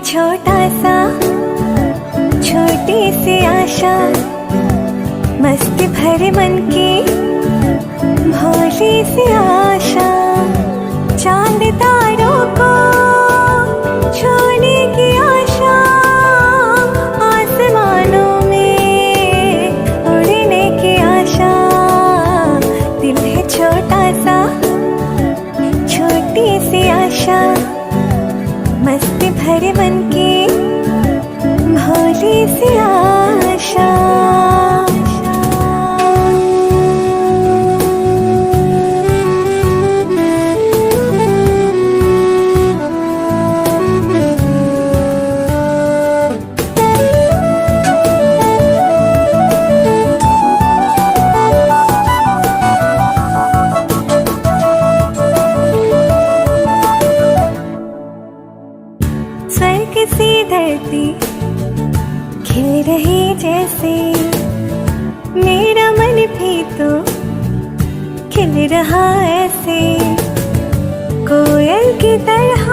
छोटा सा छोटी सी आशा, मस्ती भरे मन की भोली सी आशा, चांद तारों को छूने की आशा, आसमानों में उड़ने की आशा। दिल है छोटा सा छोटी सी आशा, मस्ती भरे मन की भोली सी आशा। स्वर्ग सी धरती खिल रही जैसे, मेरा मन भी तो खिल रहा ऐसे, कोयल की तरह